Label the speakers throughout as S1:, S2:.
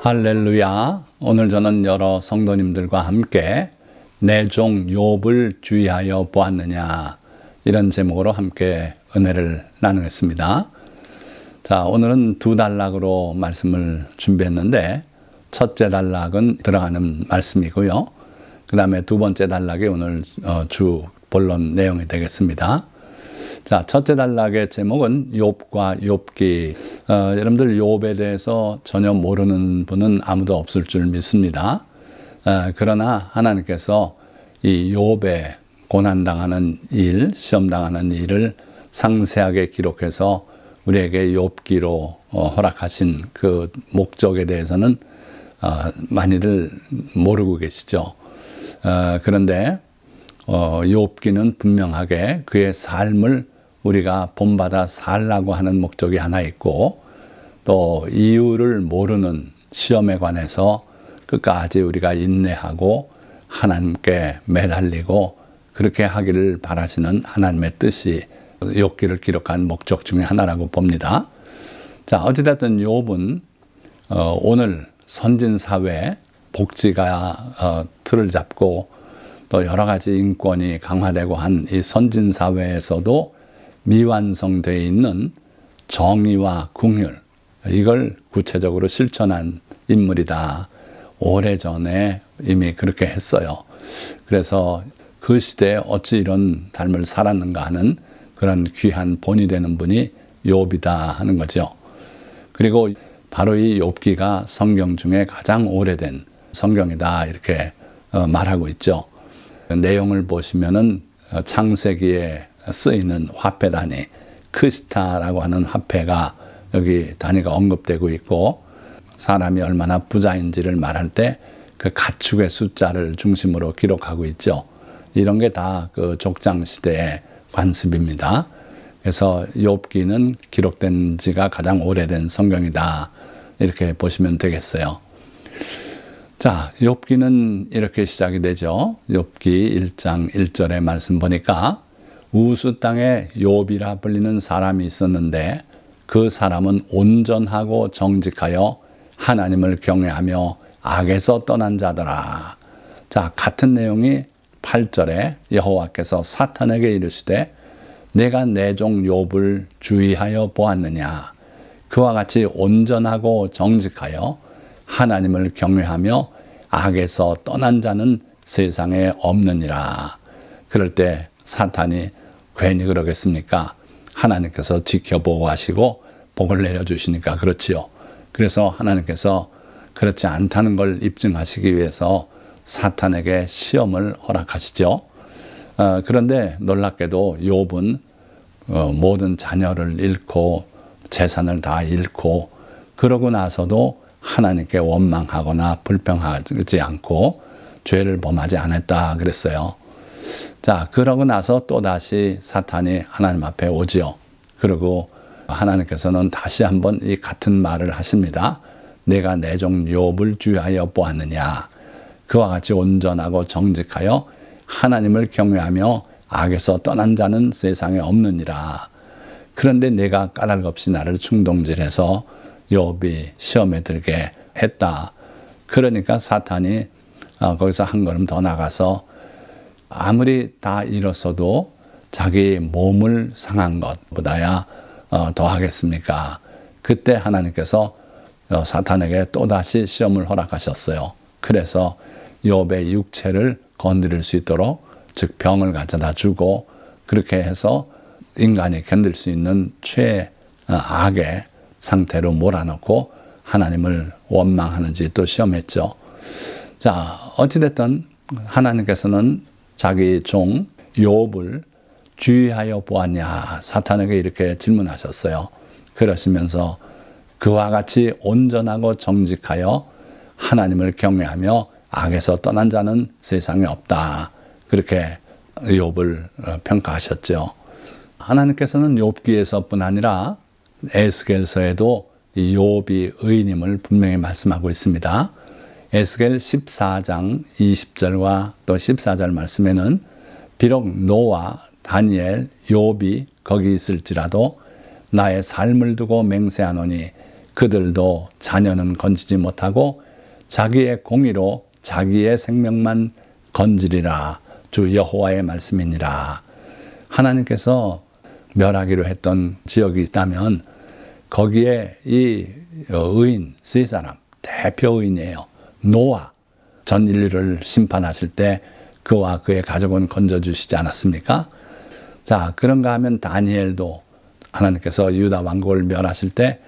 S1: 할렐루야. 오늘 저는 여러 성도님들과 함께 내 종 욥을 주의하여 보았느냐, 이런 제목으로 함께 은혜를 나누겠습니다. 자, 오늘은 두 단락으로 말씀을 준비했는데, 첫째 단락은 들어가는 말씀이고요. 그 다음에 두 번째 단락이 오늘 주 본론 내용이 되겠습니다. 자, 첫째 단락의 제목은 욥과 욥기. 여러분들 욥에 대해서 전혀 모르는 분은 아무도 없을 줄 믿습니다. 그러나 하나님께서 이 욥의 고난당하는 일, 시험당하는 일을 상세하게 기록해서 우리에게 욥기로 허락하신 그 목적에 대해서는 많이들 모르고 계시죠. 그런데 욥기는 분명하게 그의 삶을 우리가 본받아 살라고 하는 목적이 하나 있고, 또 이유를 모르는 시험에 관해서 끝까지 우리가 인내하고 하나님께 매달리고 그렇게 하기를 바라시는 하나님의 뜻이 욥기를 기록한 목적 중에 하나라고 봅니다. 자, 어찌됐든 욥은 오늘 선진사회 복지가 틀을 잡고 또 여러 가지 인권이 강화되고 한 이 선진사회에서도 미완성되어 있는 정의와 긍휼, 이걸 구체적으로 실천한 인물이다. 오래전에 이미 그렇게 했어요. 그래서 그 시대에 어찌 이런 삶을 살았는가 하는 그런 귀한 본이 되는 분이 욥이다 하는 거죠. 그리고 바로 이 욥기가 성경 중에 가장 오래된 성경이다, 이렇게 말하고 있죠. 내용을 보시면은 창세기에 쓰이는 화폐 단위 크스타라고 하는 화폐가 여기 단위가 언급되고 있고, 사람이 얼마나 부자인지를 말할 때 그 가축의 숫자를 중심으로 기록하고 있죠. 이런 게 다 그 족장 시대의 관습입니다. 그래서 욥기는 기록된 지가 가장 오래된 성경이다, 이렇게 보시면 되겠어요. 자, 욥기는 이렇게 시작이 되죠. 욥기 1장 1절의 말씀 보니까 우스 땅에 욥이라 불리는 사람이 있었는데 그 사람은 온전하고 정직하여 하나님을 경외하며 악에서 떠난 자더라. 자, 같은 내용이 8절에 여호와께서 사탄에게 이르시되 내가 내 종 욥을 주의하여 보았느냐. 그와 같이 온전하고 정직하여 하나님을 경외하며 악에서 떠난 자는 세상에 없느니라. 그럴 때 사탄이 괜히 그러겠습니까? 하나님께서 지켜보호하시고 복을 내려주시니까 그렇지요. 그래서 하나님께서 그렇지 않다는 걸 입증하시기 위해서 사탄에게 시험을 허락하시죠. 그런데 놀랍게도 욥은 모든 자녀를 잃고 재산을 다 잃고 그러고 나서도 하나님께 원망하거나 불평하지 않고 죄를 범하지 않았다 그랬어요. 자, 그러고 나서 또다시 사탄이 하나님 앞에 오지요. 그리고 하나님께서는 다시 한번 이 같은 말을 하십니다. 내가 내 종 욥을 주의하여 보았느냐. 그와 같이 온전하고 정직하여 하나님을 경외하며 악에서 떠난 자는 세상에 없느니라. 그런데 내가 까닭없이 나를 충동질해서 욥이 시험에 들게 했다. 그러니까 사탄이 거기서 한 걸음 더 나가서 아무리 다 잃었어도 자기 몸을 상한 것보다야 더 하겠습니까? 그때 하나님께서 사탄에게 또다시 시험을 허락하셨어요. 그래서 욥의 육체를 건드릴 수 있도록, 즉 병을 가져다 주고, 그렇게 해서 인간이 견딜 수 있는 최악의 상태로 몰아넣고 하나님을 원망하는지 또 시험했죠. 자, 어찌됐든 하나님께서는 자기 종 욥을 주의하여 보았냐, 사탄에게 이렇게 질문하셨어요. 그러시면서 그와 같이 온전하고 정직하여 하나님을 경외하며 악에서 떠난 자는 세상에 없다, 그렇게 욥을 평가하셨죠. 하나님께서는 욥기에서뿐 아니라 에스겔서에도 이 욥이 의인임을 분명히 말씀하고 있습니다. 에스겔 14장 20절과 또 14절 말씀에는 비록 노아, 다니엘, 욥이 거기 있을지라도 나의 삶을 두고 맹세하노니 그들도 자녀는 건지지 못하고 자기의 공의로 자기의 생명만 건지리라. 주 여호와의 말씀이니라. 하나님께서 멸하기로 했던 지역이 있다면 거기에 이 의인 세 사람, 대표 의인이에요. 노아, 전 인류를 심판하실 때 그와 그의 가족은 건져주시지 않았습니까? 자, 그런가 하면 다니엘도 하나님께서 유다 왕국을 멸하실 때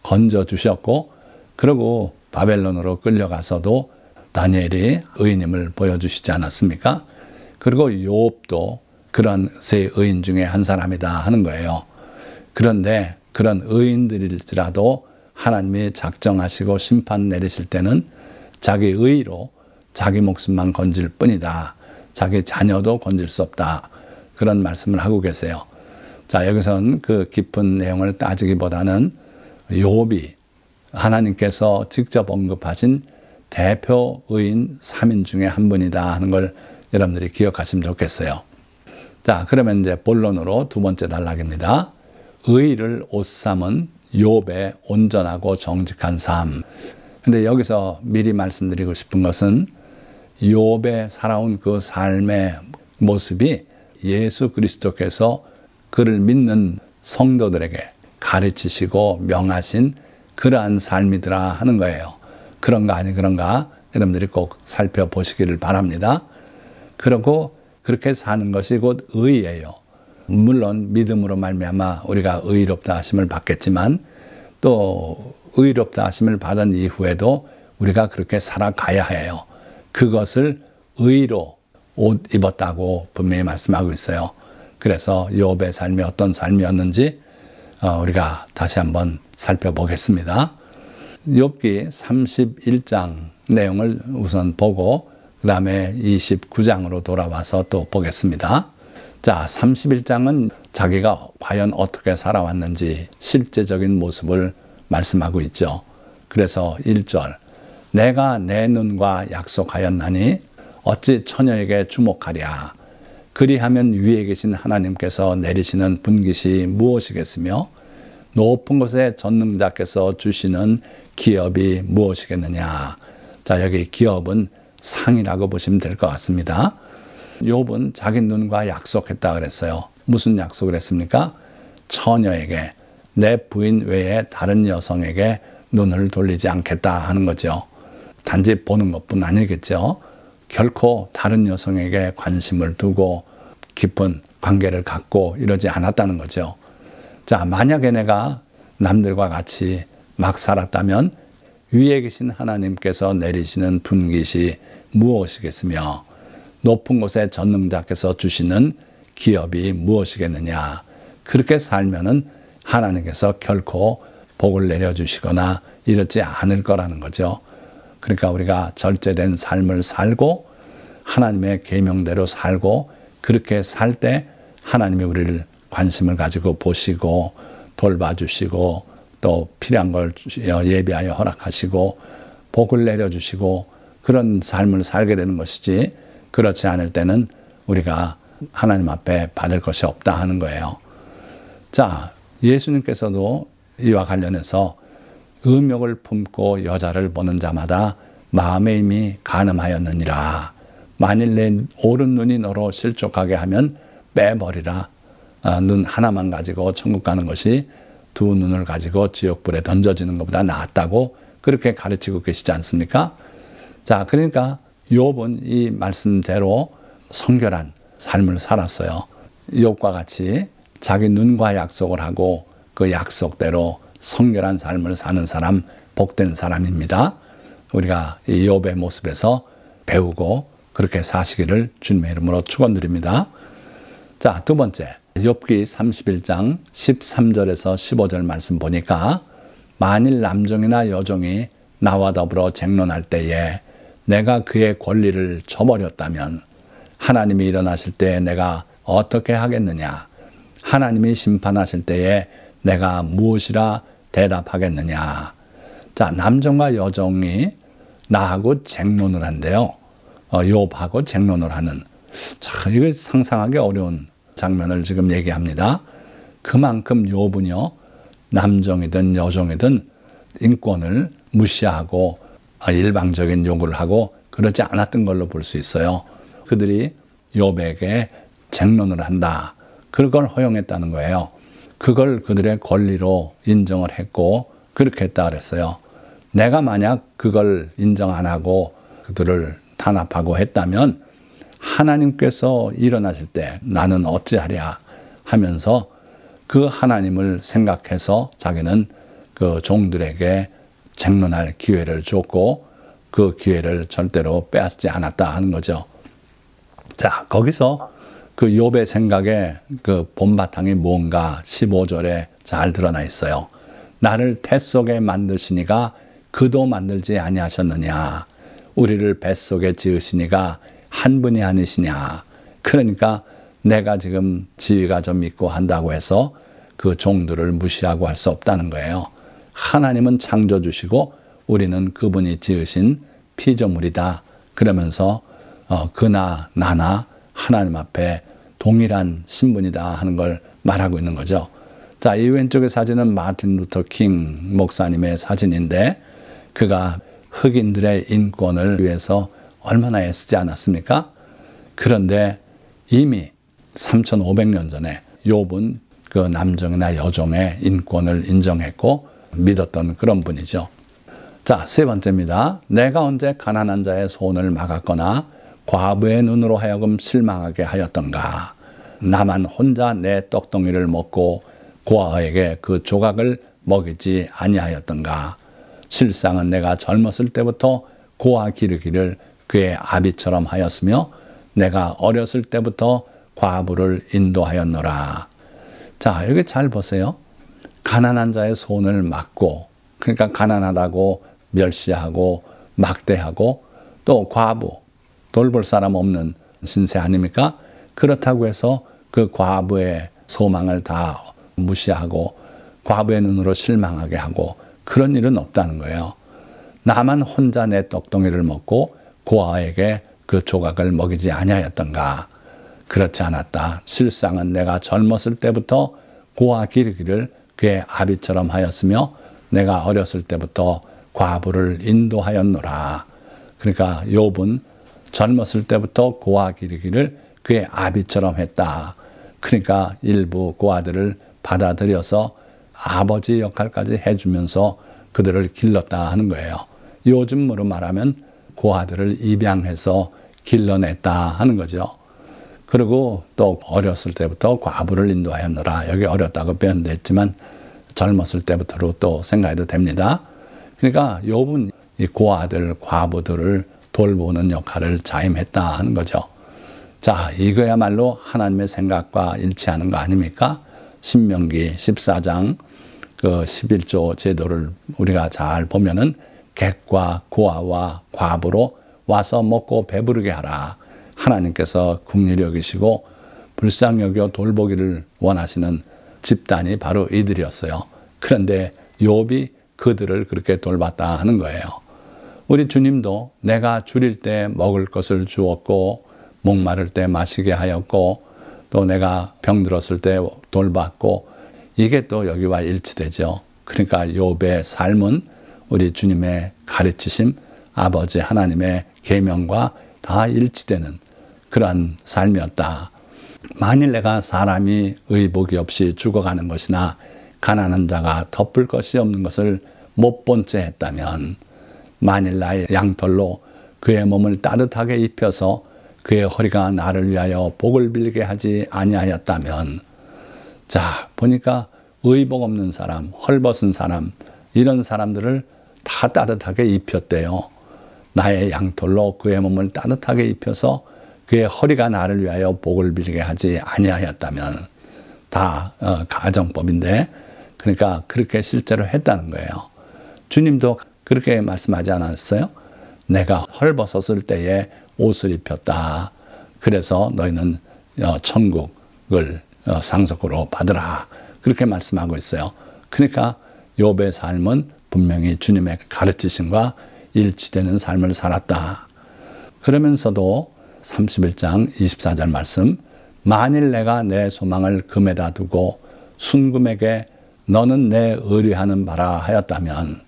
S1: 건져주셨고, 그리고 바벨론으로 끌려가서도 다니엘이 의인임을 보여주시지 않았습니까? 그리고 욥도 그런 세 의인 중에 한 사람이다 하는 거예요. 그런데 그런 의인들일지라도 하나님이 작정하시고 심판 내리실 때는 자기 의로 자기 목숨만 건질 뿐이다. 자기 자녀도 건질 수 없다. 그런 말씀을 하고 계세요. 자, 여기서는 그 깊은 내용을 따지기보다는 욥이 하나님께서 직접 언급하신 대표 의인 3인 중에 한 분이다 하는 걸 여러분들이 기억하시면 좋겠어요. 자, 그러면 이제 본론으로 두 번째 단락입니다. 의를 옷삼은 욥의 온전하고 정직한 삶. 근데 여기서 미리 말씀드리고 싶은 것은 욥의 살아온 그 삶의 모습이 예수 그리스도께서 그를 믿는 성도들에게 가르치시고 명하신 그러한 삶이더라 하는 거예요. 그런가 아니 그런가 여러분들이 꼭 살펴보시기를 바랍니다. 그리고 그렇게 사는 것이 곧 의예요. 물론 믿음으로 말미암아 우리가 의롭다 하심을 받겠지만 또 의롭다 하심을 받은 이후에도 우리가 그렇게 살아가야 해요. 그것을 의로 옷 입었다고 분명히 말씀하고 있어요. 그래서 욥의 삶이 어떤 삶이었는지 우리가 다시 한번 살펴보겠습니다. 욥기 31장 내용을 우선 보고 그 다음에 29장으로 돌아와서 또 보겠습니다. 자, 31장은 자기가 과연 어떻게 살아왔는지 실제적인 모습을 말씀하고 있죠. 그래서 1절, 내가 내 눈과 약속하였나니 어찌 처녀에게 주목하랴. 그리하면 위에 계신 하나님께서 내리시는 분깃이 무엇이겠으며 높은 곳에 전능자께서 주시는 기업이 무엇이겠느냐. 자, 여기 기업은 상이라고 보시면 될 것 같습니다. 욥은 자기 눈과 약속했다 그랬어요. 무슨 약속을 했습니까? 처녀에게, 내 부인 외에 다른 여성에게 눈을 돌리지 않겠다 하는 거죠. 단지 보는 것뿐 아니겠죠. 결코 다른 여성에게 관심을 두고 깊은 관계를 갖고 이러지 않았다는 거죠. 자, 만약에 내가 남들과 같이 막 살았다면 위에 계신 하나님께서 내리시는 분깃이 무엇이겠으며 높은 곳에 전능자께서 주시는 기업이 무엇이겠느냐. 그렇게 살면은 하나님께서 결코 복을 내려주시거나 이렇지 않을 거라는 거죠. 그러니까 우리가 절제된 삶을 살고 하나님의 계명대로 살고 그렇게 살 때 하나님이 우리를 관심을 가지고 보시고 돌봐주시고 또 필요한 걸 예비하여 허락하시고 복을 내려주시고 그런 삶을 살게 되는 것이지, 그렇지 않을 때는 우리가 하나님 앞에 받을 것이 없다 하는 거예요. 자, 예수님께서도 이와 관련해서 음욕을 품고 여자를 보는 자마다 마음의 힘이 간음하였느니라. 만일 내 오른 눈이 너로 실족하게 하면 빼버리라. 눈 하나만 가지고 천국 가는 것이 두 눈을 가지고 지옥불에 던져지는 것보다 낫다고 그렇게 가르치고 계시지 않습니까? 자, 그러니까 욥은 이 말씀대로 성결한 삶을 살았어요. 욥과 같이 자기 눈과 약속을 하고 그 약속대로 성결한 삶을 사는 사람, 복된 사람입니다. 우리가 이 욥의 모습에서 배우고 그렇게 사시기를 주님의 이름으로 축원드립니다. 자, 두 번째, 욥기 31장 13절에서 15절 말씀 보니까 만일 남종이나 여종이 나와 더불어 쟁론할 때에 내가 그의 권리를 저버렸다면 하나님이 일어나실 때에 내가 어떻게 하겠느냐? 하나님이 심판하실 때에 내가 무엇이라 대답하겠느냐? 자, 남종과 여종이 나하고 쟁론을 한대요. 욥하고 쟁론을 하는. 자, 이거 상상하기 어려운 장면을 지금 얘기합니다. 그만큼 욥은요, 남종이든 여종이든 인권을 무시하고 일방적인 요구를 하고 그러지 않았던 걸로 볼 수 있어요. 그들이 욥에게 쟁론을 한다. 그걸 허용했다는 거예요. 그걸 그들의 권리로 인정을 했고 그렇게 했다 그랬어요. 내가 만약 그걸 인정 안 하고 그들을 탄압하고 했다면 하나님께서 일어나실 때 나는 어찌하랴 하면서 그 하나님을 생각해서 자기는 그 종들에게 쟁론할 기회를 줬고 그 기회를 절대로 빼앗지 않았다 하는 거죠. 자, 거기서 그 욥의 생각에 그 본바탕이 뭔가 15절에 잘 드러나 있어요. 나를 태 속에 만드시니가 그도 만들지 아니하셨느냐. 우리를 뱃속에 지으시니가 한 분이 아니시냐. 그러니까 내가 지금 지위가 좀 있고 한다고 해서 그 종들을 무시하고 할 수 없다는 거예요. 하나님은 창조주시고 우리는 그분이 지으신 피조물이다. 그러면서 그나 나나 하나님 앞에 동일한 신분이다 하는 걸 말하고 있는 거죠. 자, 이 왼쪽의 사진은 마틴 루터 킹 목사님의 사진인데 그가 흑인들의 인권을 위해서 얼마나 애쓰지 않았습니까? 그런데 이미 3500년 전에 욥은 그 남종이나 여종의 인권을 인정했고 믿었던 그런 분이죠. 자, 세 번째입니다. 내가 언제 가난한 자의 소원을 막았거나 과부의 눈으로 하여금 실망하게 하였던가. 나만 혼자 내 떡덩이를 먹고 고아에게 그 조각을 먹이지 아니하였던가. 실상은 내가 젊었을 때부터 고아 기르기를 그의 아비처럼 하였으며 내가 어렸을 때부터 과부를 인도하였노라. 자, 여기 잘 보세요. 가난한 자의 소원을 막고, 그러니까 가난하다고 멸시하고 막대하고 또 과부, 돌볼 사람 없는 신세 아닙니까? 그렇다고 해서 그 과부의 소망을 다 무시하고 과부의 눈으로 실망하게 하고 그런 일은 없다는 거예요. 나만 혼자 내 떡덩이를 먹고 고아에게 그 조각을 먹이지 아니하였던가. 그렇지 않았다. 실상은 내가 젊었을 때부터 고아 기르기를 그의 아비처럼 하였으며 내가 어렸을 때부터 과부를 인도하였노라. 그러니까 욥은 젊었을 때부터 고아 기르기를 그의 아비처럼 했다. 그러니까 일부 고아들을 받아들여서 아버지 역할까지 해주면서 그들을 길렀다 하는 거예요. 요즘으로 말하면 고아들을 입양해서 길러냈다 하는 거죠. 그리고 또 어렸을 때부터 과부를 인도하였노라. 여기 어렸다고 표현됐지만 젊었을 때부터로 또 생각해도 됩니다. 그러니까 욥은 이 고아들, 과부들을 돌보는 역할을 자임했다 하는 거죠. 자, 이거야말로 하나님의 생각과 일치하는 거 아닙니까? 신명기 14장 그 11조 제도를 우리가 잘 보면은 객과 고아와 과부로 와서 먹고 배부르게 하라. 하나님께서 긍휼히 여기시고 불쌍히 여겨 돌보기를 원하시는 집단이 바로 이들이었어요. 그런데 욥이 그들을 그렇게 돌봤다 하는 거예요. 우리 주님도 내가 줄일 때 먹을 것을 주었고 목마를 때 마시게 하였고 또 내가 병들었을 때 돌봤고 이게 또 여기와 일치되죠. 그러니까 욥의 삶은 우리 주님의 가르치심, 아버지 하나님의 계명과 다 일치되는 그러한 삶이었다. 만일 내가 사람이 의복이 없이 죽어가는 것이나 가난한 자가 덮을 것이 없는 것을 못 본 채 했다면 만일 나의 양털로 그의 몸을 따뜻하게 입혀서 그의 허리가 나를 위하여 복을 빌게 하지 아니하였다면 자, 보니까 의복 없는 사람, 헐벗은 사람 이런 사람들을 다 따뜻하게 입혔대요. 나의 양털로 그의 몸을 따뜻하게 입혀서 그의 허리가 나를 위하여 복을 빌게 하지 아니하였다면 다 가정법인데 그러니까 그렇게 실제로 했다는 거예요. 주님도 그렇게 말씀하지 않았어요? 내가 헐벗었을 때에 옷을 입혔다. 그래서 너희는 천국을 상속으로 받으라. 그렇게 말씀하고 있어요. 그러니까 욥의 삶은 분명히 주님의 가르치심과 일치되는 삶을 살았다. 그러면서도 31장 24절 말씀 만일 내가 내 소망을 금에다 두고 순금에게 너는 내 의뢰하는 바라 하였다면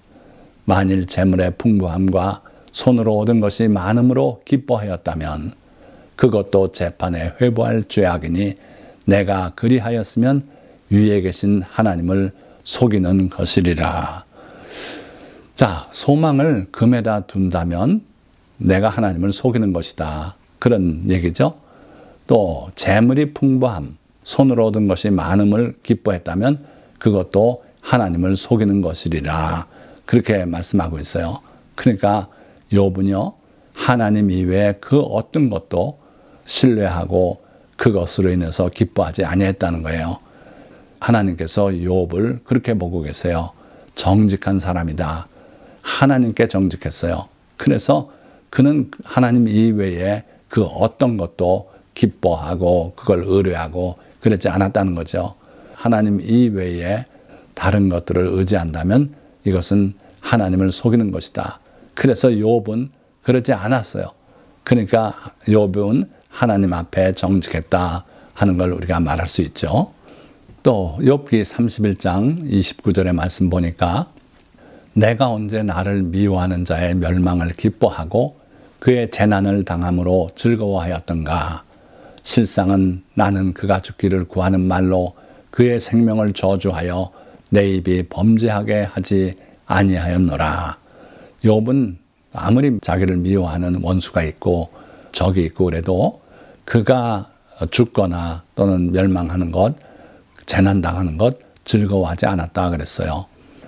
S1: 만일 재물의 풍부함과 손으로 얻은 것이 많음으로 기뻐하였다면 그것도 재판에 회부할 죄악이니 내가 그리하였으면 위에 계신 하나님을 속이는 것이리라. 자, 소망을 금에다 둔다면 내가 하나님을 속이는 것이다. 그런 얘기죠. 또 재물이 풍부함, 손으로 얻은 것이 많음을 기뻐했다면 그것도 하나님을 속이는 것이리라. 그렇게 말씀하고 있어요. 그러니까 욥은요, 하나님 이외에 그 어떤 것도 신뢰하고 그것으로 인해서 기뻐하지 아니했다는 거예요. 하나님께서 욥을 그렇게 보고 계세요. 정직한 사람이다. 하나님께 정직했어요. 그래서 그는 하나님 이외에 그 어떤 것도 기뻐하고 그걸 의뢰하고 그랬지 않았다는 거죠. 하나님 이외에 다른 것들을 의지한다면 이것은 하나님을 속이는 것이다. 그래서 욥은 그러지 않았어요. 그러니까 욥은 하나님 앞에 정직했다 하는 걸 우리가 말할 수 있죠. 또 욥기 31장 29절의 말씀 보니까 내가 언제 나를 미워하는 자의 멸망을 기뻐하고 그의 재난을 당함으로 즐거워하였던가. 실상은 나는 그가 죽기를 구하는 말로 그의 생명을 저주하여 내 입이 범죄하게 하지 아니하였노라. 욥은 아무리 자기를 미워하는 원수가 있고 적이 있고 그래도 그가 죽거나 또는 멸망하는 것, 재난당하는 것 즐거워하지 않았다 그랬어요.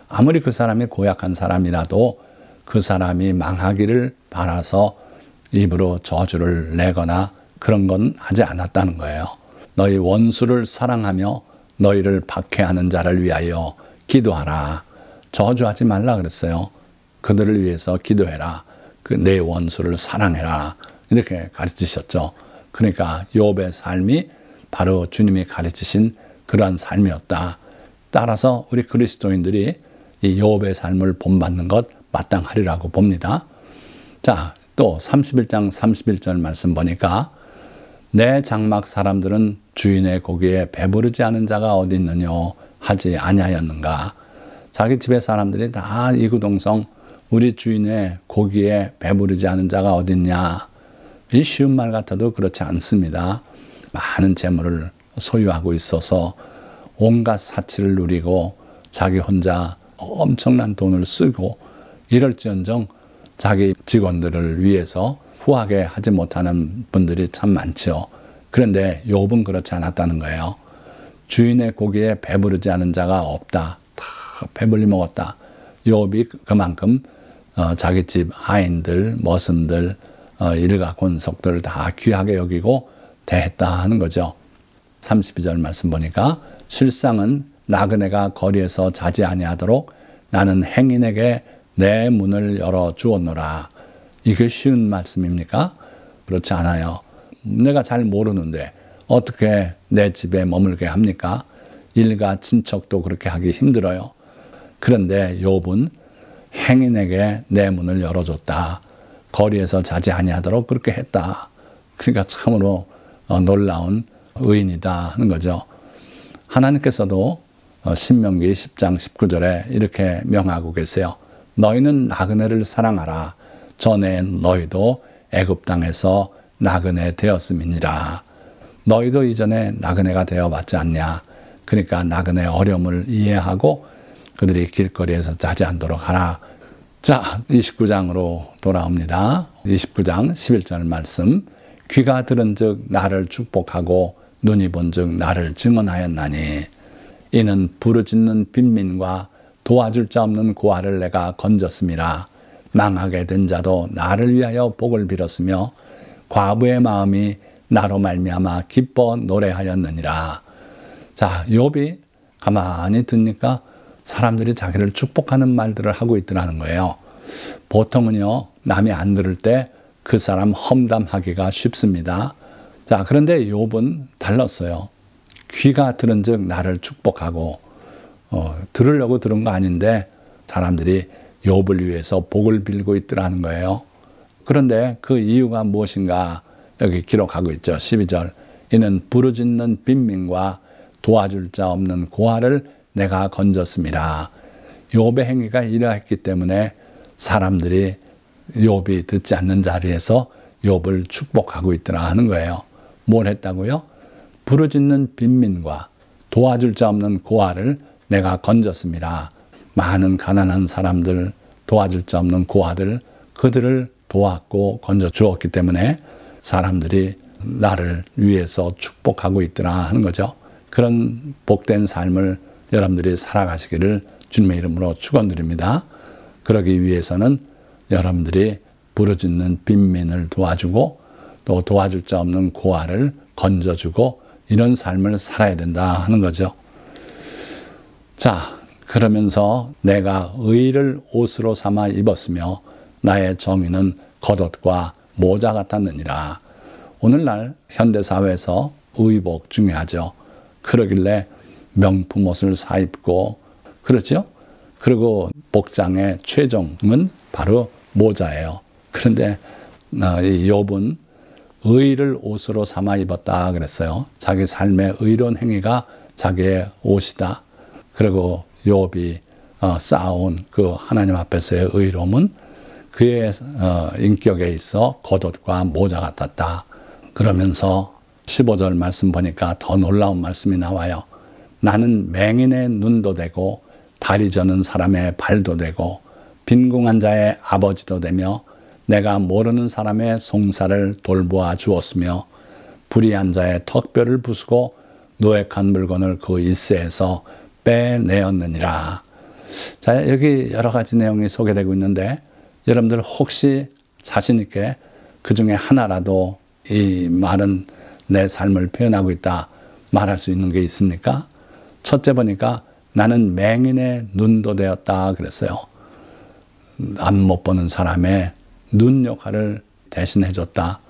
S1: 아무리 그 사람이 고약한 사람이라도 그 사람이 망하기를 바라서 입으로 저주를 내거나 그런 건 하지 않았다는 거예요. 너희 원수를 사랑하며 너희를 박해하는 자를 위하여 기도하라. 저주하지 말라 그랬어요. 그들을 위해서 기도해라. 내 원수를 사랑해라. 이렇게 가르치셨죠. 그러니까 욥의 삶이 바로 주님이 가르치신 그러한 삶이었다. 따라서 우리 그리스도인들이 이 욥의 삶을 본받는 것 마땅하리라고 봅니다. 자, 또 31장 31절 말씀 보니까 내 장막 사람들은 주인의 고기에 배부르지 않은 자가 어디 있느냐 하지 아니하였는가. 자기 집의 사람들이 다 이구동성 우리 주인의 고기에 배부르지 않은 자가 어디 있냐. 이 쉬운 말 같아도 그렇지 않습니다. 많은 재물을 소유하고 있어서 온갖 사치를 누리고 자기 혼자 엄청난 돈을 쓰고 이럴지언정 자기 직원들을 위해서 후하게 하지 못하는 분들이 참 많죠. 그런데 욥은 그렇지 않았다는 거예요. 주인의 고기에 배부르지 않은 자가 없다. 다 배불리 먹었다. 욥이 그만큼 자기 집 하인들, 머슴들, 일가 권속들을 다 귀하게 여기고 대했다 하는 거죠. 32절 말씀 보니까 실상은 나그네가 거리에서 자지 아니하도록 나는 행인에게 내 문을 열어 주었노라. 이게 쉬운 말씀입니까? 그렇지 않아요. 내가 잘 모르는데 어떻게 내 집에 머물게 합니까? 일가 친척도 그렇게 하기 힘들어요. 그런데 욥은 행인에게 내 문을 열어줬다. 거리에서 자지 아니하도록 그렇게 했다. 그러니까 참으로 놀라운 의인이다 하는 거죠. 하나님께서도 신명기 10장 19절에 이렇게 명하고 계세요. 너희는 나그네를 사랑하라. 전에 너희도 애굽 땅에서 나그네 되었음이니라. 너희도 이전에 나그네가 되어봤지 않냐. 그러니까 나그네 어려움을 이해하고 그들이 길거리에서 자지 않도록 하라. 자, 29장으로 돌아옵니다. 29장 11절 말씀. 귀가 들은 즉 나를 축복하고 눈이 본 즉 나를 증언하였나니 이는 부르짖는 빈민과 도와줄 자 없는 고아를 내가 건졌음이라. 망하게 된 자도 나를 위하여 복을 빌었으며 과부의 마음이 나로 말미암아 기뻐 노래하였느니라. 자, 욥이 가만히 듣니까 사람들이 자기를 축복하는 말들을 하고 있더라는 거예요. 보통은요, 남이 안 들을 때 그 사람 험담하기가 쉽습니다. 자, 그런데 욥은 달랐어요. 귀가 들은 즉 나를 축복하고 들으려고 들은 거 아닌데 사람들이 욥을 위해서 복을 빌고 있더라는 거예요. 그런데 그 이유가 무엇인가 여기 기록하고 있죠. 12절. 이는 부르짖는 빈민과 도와줄 자 없는 고아를 내가 건졌음이라. 욥의 행위가 이러했기 때문에 사람들이 욥이 듣지 않는 자리에서 욥을 축복하고 있더라 하는 거예요. 뭘 했다고요? 부르짖는 빈민과 도와줄 자 없는 고아를 내가 건졌습니다. 많은 가난한 사람들, 도와줄 자 없는 고아들, 그들을 도왔고 건져 주었기 때문에 사람들이 나를 위해서 축복하고 있더라 하는 거죠. 그런 복된 삶을 여러분들이 살아가시기를 주님의 이름으로 축원드립니다. 그러기 위해서는 여러분들이 부르짖는 빈민을 도와주고 또 도와줄 자 없는 고아를 건져주고 이런 삶을 살아야 된다 하는 거죠. 자, 그러면서 내가 의를 옷으로 삼아 입었으며 나의 정의는 겉옷과 모자 같았느니라. 오늘날 현대사회에서 의복 중요하죠. 그러길래 명품 옷을 사입고 그렇죠? 그리고 복장의 최종은 바로 모자예요. 그런데 이 욥은 의를 옷으로 삼아 입었다 그랬어요. 자기 삶의 의로운 행위가 자기의 옷이다. 그리고 욥이 쌓아온 그 하나님 앞에서의 의로움은 그의 인격에 있어 겉옷과 모자 같았다. 그러면서 15절 말씀 보니까 더 놀라운 말씀이 나와요. 나는 맹인의 눈도 되고 다리 저는 사람의 발도 되고 빈궁한 자의 아버지도 되며 내가 모르는 사람의 송사를 돌보아 주었으며 불의한 자의 턱뼈를 부수고 노획한 물건을 그 일세에서 빼내었느니라. 자, 여기 여러 가지 내용이 소개되고 있는데 여러분들 혹시 자신 있게 그 중에 하나라도 이 말은 내 삶을 표현하고 있다 말할 수 있는 게 있습니까? 첫째 보니까 나는 맹인의 눈도 되었다 그랬어요. 앞 못 보는 사람의 눈 역할을 대신해 줬다.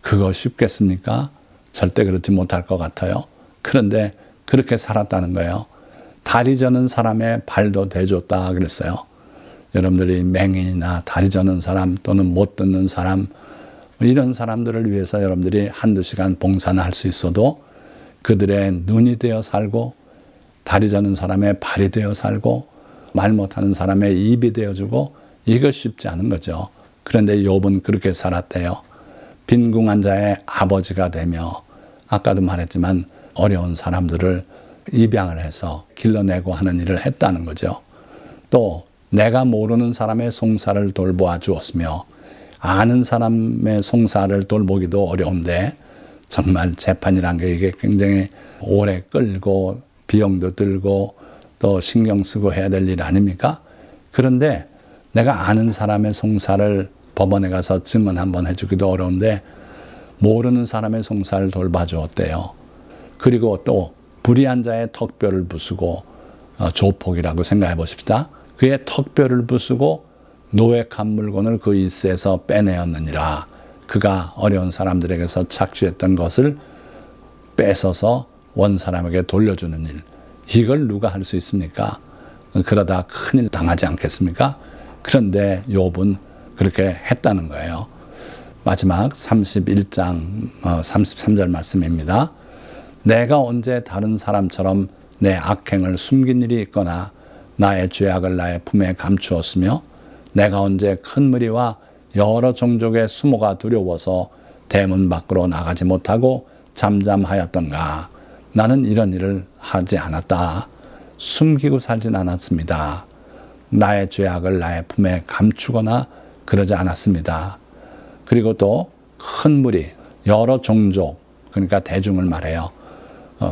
S1: 그거 쉽겠습니까? 절대 그렇지 못할 것 같아요. 그런데 그렇게 살았다는 거예요. 다리 저는 사람의 발도 대줬다 그랬어요. 여러분들이 맹인이나 다리 저는 사람 또는 못 듣는 사람 이런 사람들을 위해서 여러분들이 한두 시간 봉사나 할 수 있어도 그들의 눈이 되어 살고 다리 저는 사람의 발이 되어 살고 말 못하는 사람의 입이 되어주고 이거 쉽지 않은 거죠. 그런데 욥은 그렇게 살았대요. 빈궁한 자의 아버지가 되며 아까도 말했지만 어려운 사람들을 입양을 해서 길러내고 하는 일을 했다는 거죠. 또 내가 모르는 사람의 송사를 돌보아 주었으며 아는 사람의 송사를 돌보기도 어려운데 정말 재판이란 게 이게 굉장히 오래 끌고 비용도 들고 또 신경 쓰고 해야 될 일 아닙니까? 그런데 내가 아는 사람의 송사를 법원에 가서 증언 한번 해주기도 어려운데 모르는 사람의 송사를 돌봐주었대요. 그리고 또 불의한 자의 턱뼈를 부수고 조폭이라고 생각해 보십시다. 그의 턱뼈를 부수고 노획한 물건을 그 일세에서 빼내었느니라. 그가 어려운 사람들에게서 착취했던 것을 뺏어서 원사람에게 돌려주는 일. 이걸 누가 할 수 있습니까? 그러다 큰일 당하지 않겠습니까? 그런데 욥은 그렇게 했다는 거예요. 마지막 31장 33절 말씀입니다. 내가 언제 다른 사람처럼 내 악행을 숨긴 일이 있거나 나의 죄악을 나의 품에 감추었으며 내가 언제 큰 무리와 여러 종족의 수모가 두려워서 대문 밖으로 나가지 못하고 잠잠하였던가. 나는 이런 일을 하지 않았다. 숨기고 살진 않았습니다. 나의 죄악을 나의 품에 감추거나 그러지 않았습니다. 그리고 또 큰 무리, 여러 종족, 그러니까 대중을 말해요.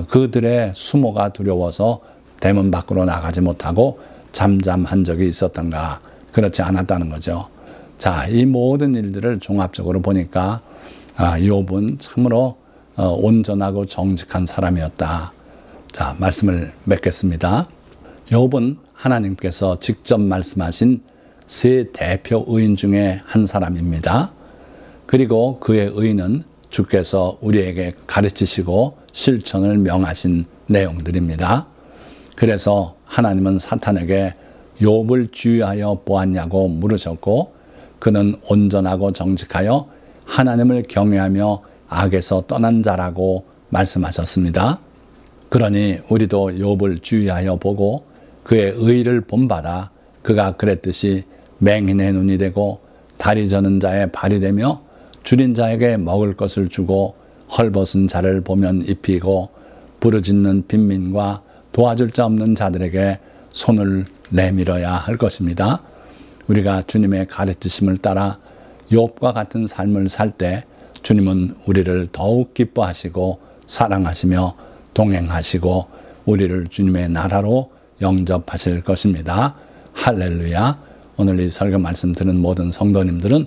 S1: 그들의 수모가 두려워서 대문 밖으로 나가지 못하고 잠잠한 적이 있었던가. 그렇지 않았다는 거죠. 자, 이 모든 일들을 종합적으로 보니까 욥은 참으로 온전하고 정직한 사람이었다. 자, 말씀을 맺겠습니다. 욥은 하나님께서 직접 말씀하신 세 대표 의인 중에 한 사람입니다. 그리고 그의 의는 주께서 우리에게 가르치시고 실천을 명하신 내용들입니다. 그래서 하나님은 사탄에게 욥을 주의하여 보았냐고 물으셨고 그는 온전하고 정직하여 하나님을 경외하며 악에서 떠난 자라고 말씀하셨습니다. 그러니 우리도 욥을 주의하여 보고 그의 의를 본받아 그가 그랬듯이 맹인의 눈이 되고 다리 저는 자의 발이 되며 줄인 자에게 먹을 것을 주고 헐벗은 자를 보면 입히고 부르짖는 빈민과 도와줄 자 없는 자들에게 손을 내밀어야 할 것입니다. 우리가 주님의 가르치심을 따라 욥과 같은 삶을 살 때 주님은 우리를 더욱 기뻐하시고 사랑하시며 동행하시고 우리를 주님의 나라로 영접하실 것입니다. 할렐루야. 오늘 이 설교 말씀 들은 모든 성도님들은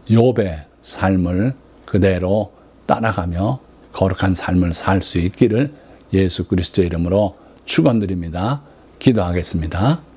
S1: 욥의 삶을 그대로 따라가며 거룩한 삶을 살 수 있기를 예수 그리스도의 이름으로 축원드립니다. 기도하겠습니다.